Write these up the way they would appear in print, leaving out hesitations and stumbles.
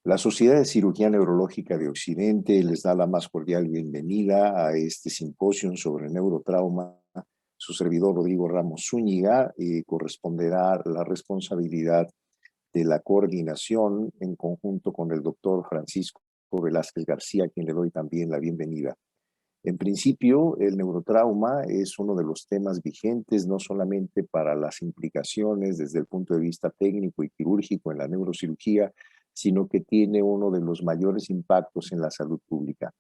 La Sociedad de Cirugía Neurológica de Occidente les da la más cordial bienvenida a este simposio sobre neurotrauma. Su servidor Rodrigo Ramos Zúñiga corresponderá la responsabilidad de la coordinación en conjunto con el doctor Francisco Velázquez García, a quien le doy también la bienvenida. En principio, el neurotrauma es uno de los temas vigentes, no solamente para las implicaciones desde el punto de vista técnico y quirúrgico en la neurocirugía, sino que tiene uno de los mayores impactos en la salud pública.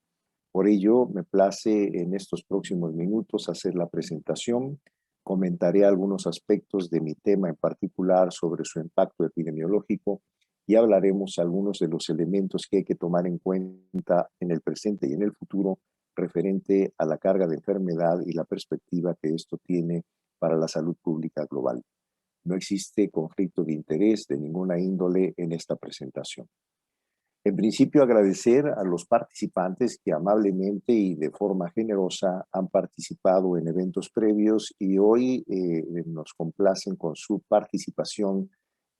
Por ello, me place en estos próximos minutos hacer la presentación. Comentaré algunos aspectos de mi tema en particular sobre su impacto epidemiológico y hablaremos algunos de los elementos que hay que tomar en cuenta en el presente y en el futuro referente a la carga de enfermedad y la perspectiva que esto tiene para la salud pública global. No existe conflicto de interés de ninguna índole en esta presentación. En principio, agradecer a los participantes que amablemente y de forma generosa han participado en eventos previos y hoy nos complacen con su participación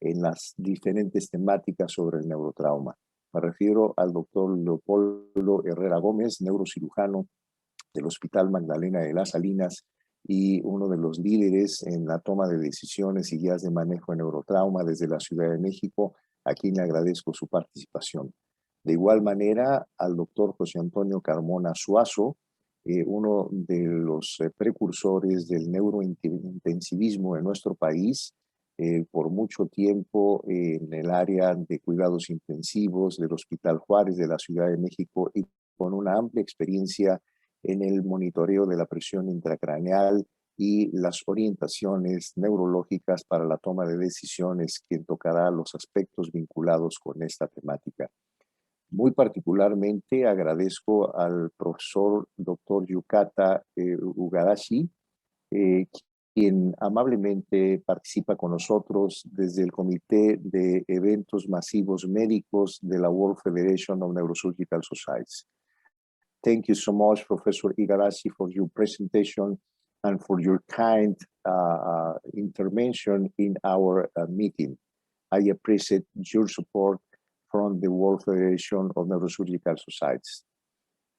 en las diferentes temáticas sobre el neurotrauma. Me refiero al doctor Leopoldo Herrera Gómez, neurocirujano del Hospital Magdalena de las Salinas y uno de los líderes en la toma de decisiones y guías de manejo de neurotrauma desde la Ciudad de México, a quien le agradezco su participación. De igual manera, al doctor José Antonio Carmona Suazo, uno de los precursores del neurointensivismo en nuestro país, por mucho tiempo en el área de cuidados intensivos del Hospital Juárez de la Ciudad de México y con una amplia experiencia en el monitoreo de la presión intracraneal y las orientaciones neurológicas para la toma de decisiones, quien tocará los aspectos vinculados con esta temática. Muy particularmente agradezco al profesor Dr. Yukata Ugarashi, eh, quien amablemente participa con nosotros desde el Comité de Eventos Masivos Médicos de la World Federation of Neurosurgical Societies. Thank you so much, Professor Igarashi, for your presentation and for your kind intervention in our meeting. I appreciate your support from the World Federation of Neurosurgical Societies.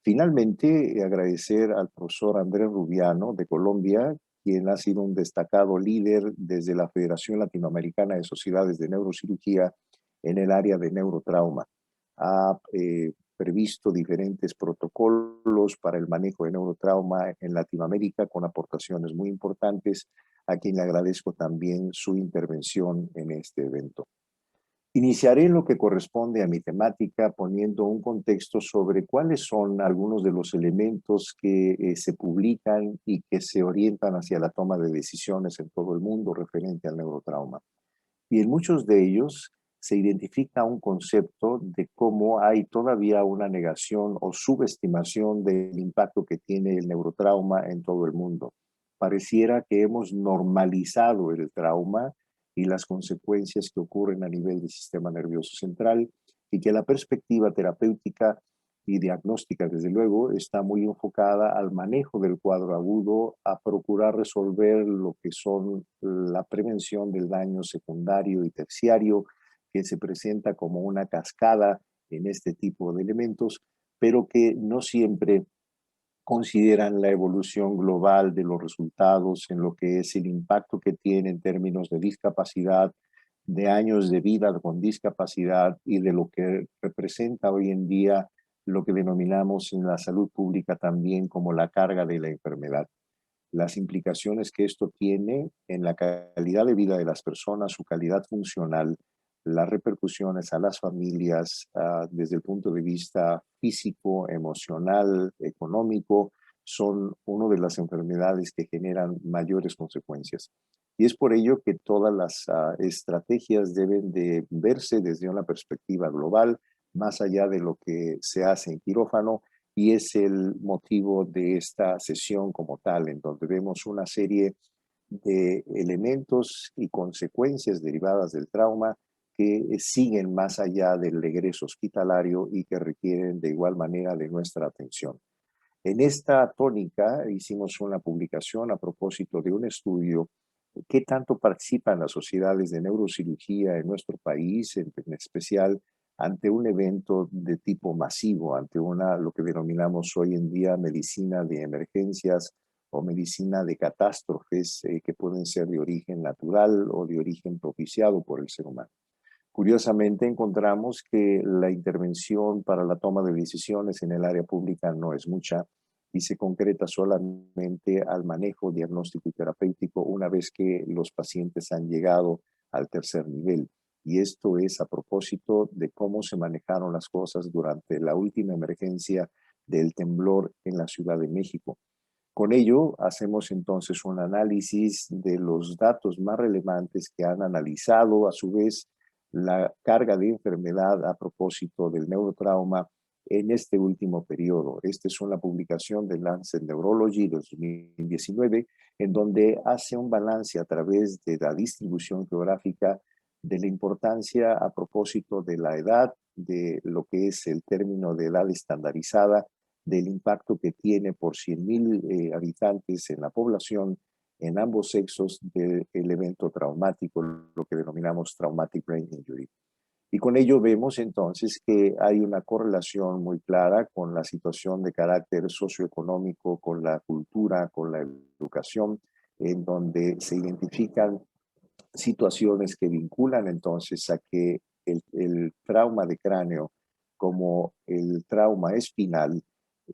Finalmente, agradecer al profesor Andrés Rubiano de Colombia, quien ha sido un destacado líder desde la Federación Latinoamericana de Sociedades de Neurocirugía en el área de neurotrauma. Ha previsto diferentes protocolos para el manejo de neurotrauma en Latinoamérica con aportaciones muy importantes, a quien le agradezco también su intervención en este evento. Iniciaré lo que corresponde a mi temática poniendo un contexto sobre cuáles son algunos de los elementos que se publican y que se orientan hacia la toma de decisiones en todo el mundo referente al neurotrauma. Y en muchos de ellos se identifica un concepto de cómo hay todavía una negación o subestimación del impacto que tiene el neurotrauma en todo el mundo. Pareciera que hemos normalizado el trauma y las consecuencias que ocurren a nivel del sistema nervioso central y que la perspectiva terapéutica y diagnóstica, desde luego, está muy enfocada al manejo del cuadro agudo, a procurar resolver lo que son la prevención del daño secundario y terciario, que se presenta como una cascada en este tipo de elementos, pero que no siempre consideran la evolución global de los resultados en lo que es el impacto que tiene en términos de discapacidad, de años de vida con discapacidad y de lo que representa hoy en día lo que denominamos en la salud pública también como la carga de la enfermedad. Las implicaciones que esto tiene en la calidad de vida de las personas, su calidad funcional, las repercusiones a las familias desde el punto de vista físico, emocional, económico, son una de las enfermedades que generan mayores consecuencias. Y es por ello que todas las estrategias deben de verse desde una perspectiva global, más allá de lo que se hace en quirófano, y es el motivo de esta sesión como tal, en donde vemos una serie de elementos y consecuencias derivadas del trauma que siguen más allá del regreso hospitalario y que requieren de igual manera de nuestra atención. En esta tónica hicimos una publicación a propósito de un estudio qué tanto participan las sociedades de neurocirugía en nuestro país, en especial ante un evento de tipo masivo, ante lo que denominamos hoy en día medicina de emergencias o medicina de catástrofes que pueden ser de origen natural o de origen propiciado por el ser humano. Curiosamente, encontramos que la intervención para la toma de decisiones en el área pública no es mucha y se concreta solamente al manejo diagnóstico y terapéutico una vez que los pacientes han llegado al tercer nivel. Y esto es a propósito de cómo se manejaron las cosas durante la última emergencia del temblor en la Ciudad de México. Con ello, hacemos entonces un análisis de los datos más relevantes que han analizado a su vez la carga de enfermedad a propósito del neurotrauma en este último periodo. Esta es una publicación de Lancet Neurology de 2019, en donde hace un balance a través de la distribución geográfica de la importancia a propósito de la edad, de lo que es el término de edad estandarizada, del impacto que tiene por 100,000 habitantes en la población en ambos sexos del evento traumático, lo que denominamos traumatic brain injury. Y con ello vemos entonces que hay una correlación muy clara con la situación de carácter socioeconómico, con la cultura, con la educación, en donde se identifican situaciones que vinculan entonces a que el trauma de cráneo como el trauma espinal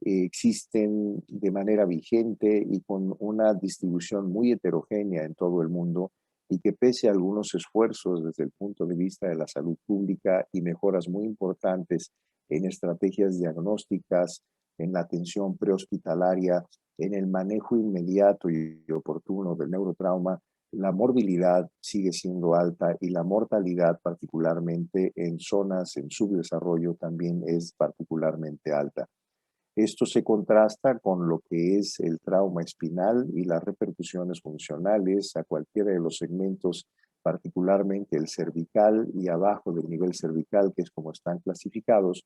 existen de manera vigente y con una distribución muy heterogénea en todo el mundo y que pese a algunos esfuerzos desde el punto de vista de la salud pública y mejoras muy importantes en estrategias diagnósticas, en la atención prehospitalaria, en el manejo inmediato y oportuno del neurotrauma, la morbilidad sigue siendo alta y la mortalidad, particularmente en zonas en subdesarrollo, también es particularmente alta. Esto se contrasta con lo que es el trauma espinal y las repercusiones funcionales a cualquiera de los segmentos, particularmente el cervical y abajo del nivel cervical, que es como están clasificados,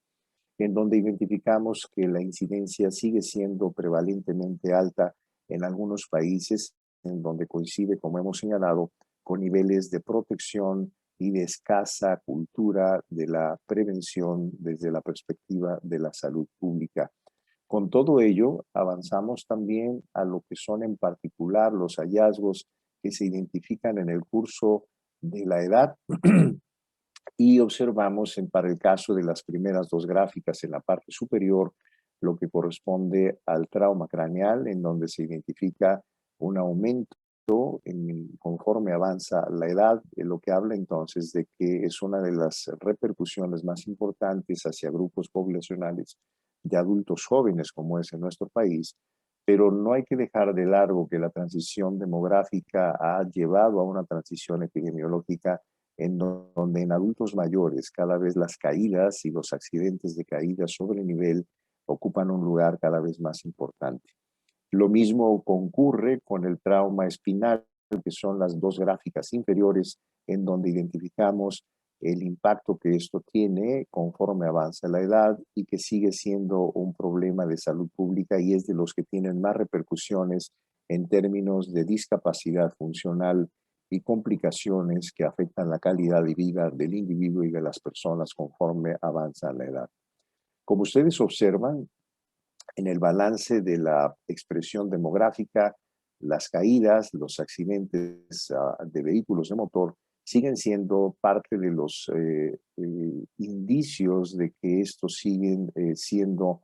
en donde identificamos que la incidencia sigue siendo prevalentemente alta en algunos países, en donde coincide, como hemos señalado, con niveles de protección y de escasa cultura de la prevención desde la perspectiva de la salud pública. Con todo ello, avanzamos también a lo que son en particular los hallazgos que se identifican en el curso de la edad y observamos para el caso de las primeras dos gráficas en la parte superior lo que corresponde al trauma craneal, en donde se identifica un aumento conforme avanza la edad, lo que habla entonces de que es una de las repercusiones más importantes hacia grupos poblacionales de adultos jóvenes como es en nuestro país, pero no hay que dejar de largo que la transición demográfica ha llevado a una transición epidemiológica donde en adultos mayores cada vez las caídas y los accidentes de caída sobre nivel ocupan un lugar cada vez más importante. Lo mismo concurre con el trauma espinal, que son las dos gráficas inferiores, en donde identificamos el impacto que esto tiene conforme avanza la edad y que sigue siendo un problema de salud pública y es de los que tienen más repercusiones en términos de discapacidad funcional y complicaciones que afectan la calidad de vida del individuo y de las personas conforme avanza la edad. Como ustedes observan, en el balance de la expresión demográfica, las caídas, los accidentes de vehículos de motor siguen siendo parte de los indicios de que estos siguen siendo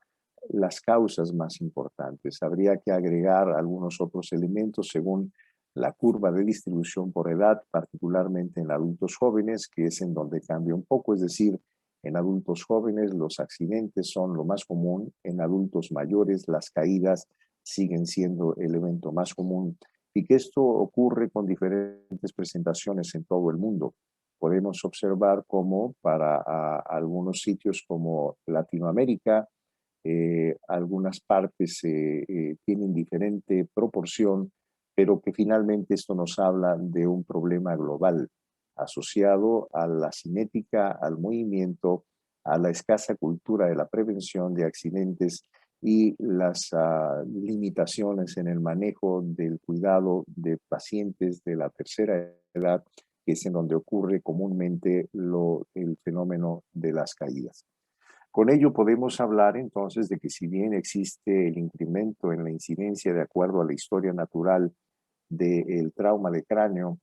las causas más importantes. Habría que agregar algunos otros elementos según la curva de distribución por edad, particularmente en adultos jóvenes, que es en donde cambia un poco, es decir, en adultos jóvenes los accidentes son lo más común, en adultos mayores las caídas siguen siendo el evento más común y que esto ocurre con diferentes presentaciones en todo el mundo. Podemos observar cómo para algunos sitios como Latinoamérica, algunas partes tienen diferente proporción, pero que finalmente esto nos habla de un problema global asociado a la cinética, al movimiento, a la escasa cultura de la prevención de accidentes y las limitaciones en el manejo del cuidado de pacientes de la tercera edad que es en donde ocurre comúnmente el fenómeno de las caídas. Con ello podemos hablar entonces de que si bien existe el incremento en la incidencia de acuerdo a la historia natural del trauma de cráneo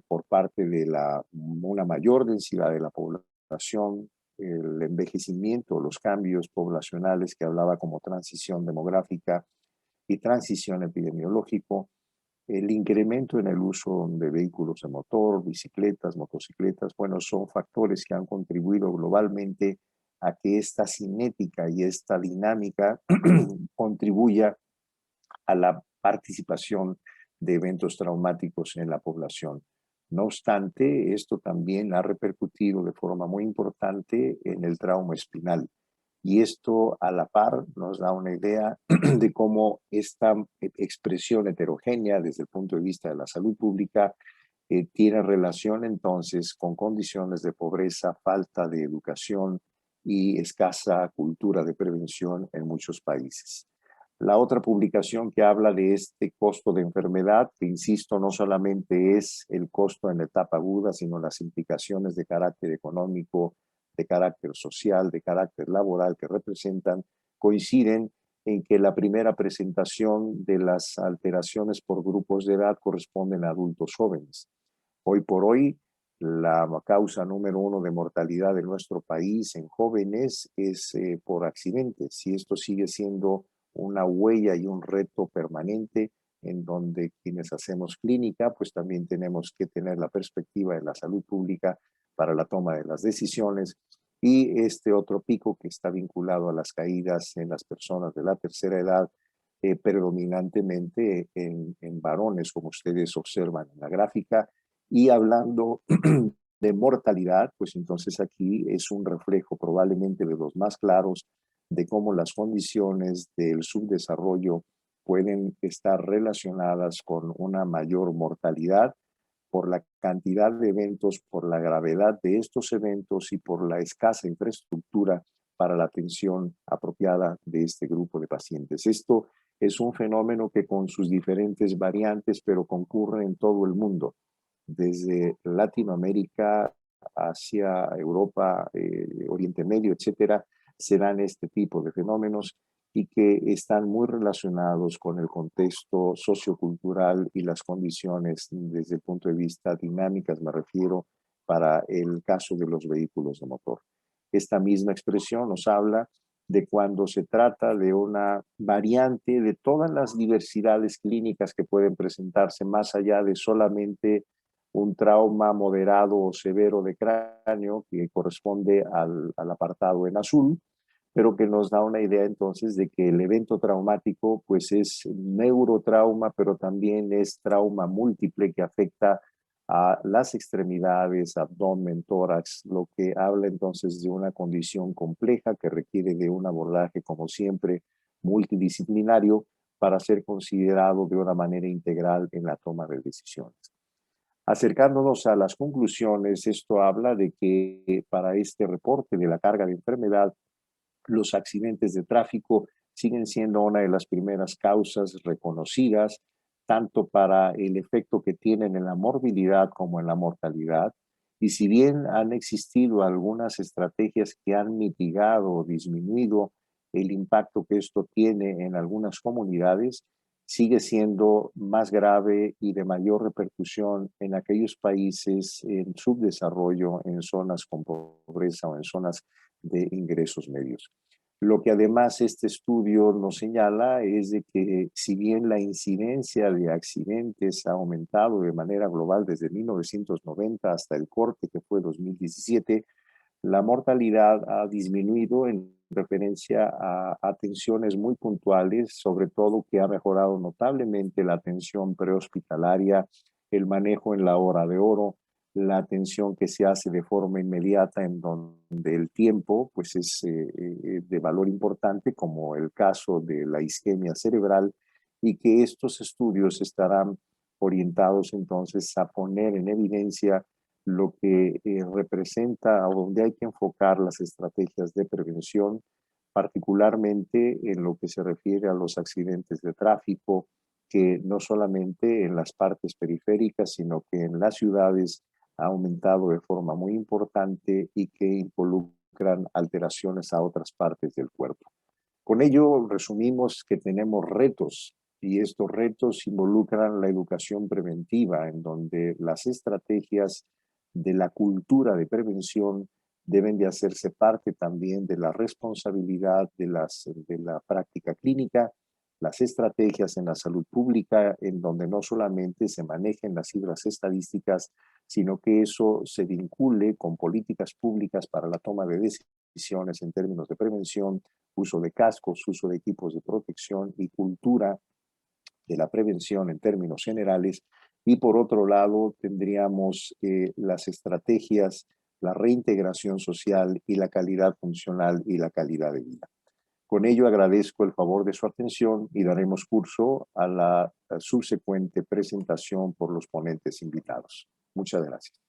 por parte de una mayor densidad de la población, el envejecimiento, los cambios poblacionales que hablaba como transición demográfica y transición epidemiológico, el incremento en el uso de vehículos de motor, bicicletas, motocicletas, bueno, son factores que han contribuido globalmente a que esta cinética y esta dinámica contribuya a la participación de eventos traumáticos en la población. No obstante, esto también ha repercutido de forma muy importante en el trauma espinal. Y esto a la par nos da una idea de cómo esta expresión heterogénea desde el punto de vista de la salud pública tiene relación entonces con condiciones de pobreza, falta de educación y escasa cultura de prevención en muchos países. La otra publicación que habla de este costo de enfermedad, que insisto, no solamente es el costo en la etapa aguda, sino las implicaciones de carácter económico, de carácter social, de carácter laboral que representan, coinciden en que la primera presentación de las alteraciones por grupos de edad corresponden a adultos jóvenes. Hoy por hoy, la causa número uno de mortalidad de nuestro país en jóvenes es por accidentes, y esto sigue siendo una huella y un reto permanente en donde quienes hacemos clínica, pues también tenemos que tener la perspectiva de la salud pública para la toma de las decisiones. Y este otro pico que está vinculado a las caídas en las personas de la tercera edad, predominantemente en varones, como ustedes observan en la gráfica. Y hablando de mortalidad, pues entonces aquí es un reflejo probablemente de los más claros de cómo las condiciones del subdesarrollo pueden estar relacionadas con una mayor mortalidad por la cantidad de eventos, por la gravedad de estos eventos y por la escasa infraestructura para la atención apropiada de este grupo de pacientes. Esto es un fenómeno que con sus diferentes variantes, pero concurre en todo el mundo, desde Latinoamérica hacia Europa, Oriente Medio, etcétera, se dan este tipo de fenómenos y que están muy relacionados con el contexto sociocultural y las condiciones desde el punto de vista dinámicas, me refiero, para el caso de los vehículos de motor. Esta misma expresión nos habla de cuando se trata de una variante de todas las diversidades clínicas que pueden presentarse más allá de solamente un trauma moderado o severo de cráneo que corresponde al apartado en azul, pero que nos da una idea entonces de que el evento traumático pues es neurotrauma, pero también es trauma múltiple que afecta a las extremidades, abdomen, tórax, lo que habla entonces de una condición compleja que requiere de un abordaje, como siempre, multidisciplinario para ser considerado de una manera integral en la toma de decisiones. Acercándonos a las conclusiones, esto habla de que para este reporte de la carga de enfermedad, los accidentes de tráfico siguen siendo una de las primeras causas reconocidas, tanto para el efecto que tienen en la morbilidad como en la mortalidad. Y si bien han existido algunas estrategias que han mitigado o disminuido el impacto que esto tiene en algunas comunidades, sigue siendo más grave y de mayor repercusión en aquellos países en subdesarrollo, en zonas con pobreza o en zonas de ingresos medios. Lo que además este estudio nos señala es de que si bien la incidencia de accidentes ha aumentado de manera global desde 1990 hasta el corte que fue 2017, la mortalidad ha disminuido en referencia a atenciones muy puntuales, sobre todo que ha mejorado notablemente la atención prehospitalaria, el manejo en la hora de oro, la atención que se hace de forma inmediata en donde el tiempo pues es de valor importante, como el caso de la isquemia cerebral, y que estos estudios estarán orientados entonces a poner en evidencia lo que representa o donde hay que enfocar las estrategias de prevención, particularmente en lo que se refiere a los accidentes de tráfico, que no solamente en las partes periféricas, sino que en las ciudades ha aumentado de forma muy importante y que involucran alteraciones a otras partes del cuerpo. Con ello, resumimos que tenemos retos y estos retos involucran la educación preventiva, en donde las estrategias de la cultura de prevención deben de hacerse parte también de la responsabilidad de la práctica clínica, las estrategias en la salud pública, en donde no solamente se manejen las cifras estadísticas, sino que eso se vincule con políticas públicas para la toma de decisiones en términos de prevención, uso de cascos, uso de equipos de protección y cultura de la prevención en términos generales. Y por otro lado, tendríamos las estrategias, la reintegración social y la calidad funcional y la calidad de vida. Con ello agradezco el favor de su atención y daremos curso a la subsecuente presentación por los ponentes invitados. Muchas gracias.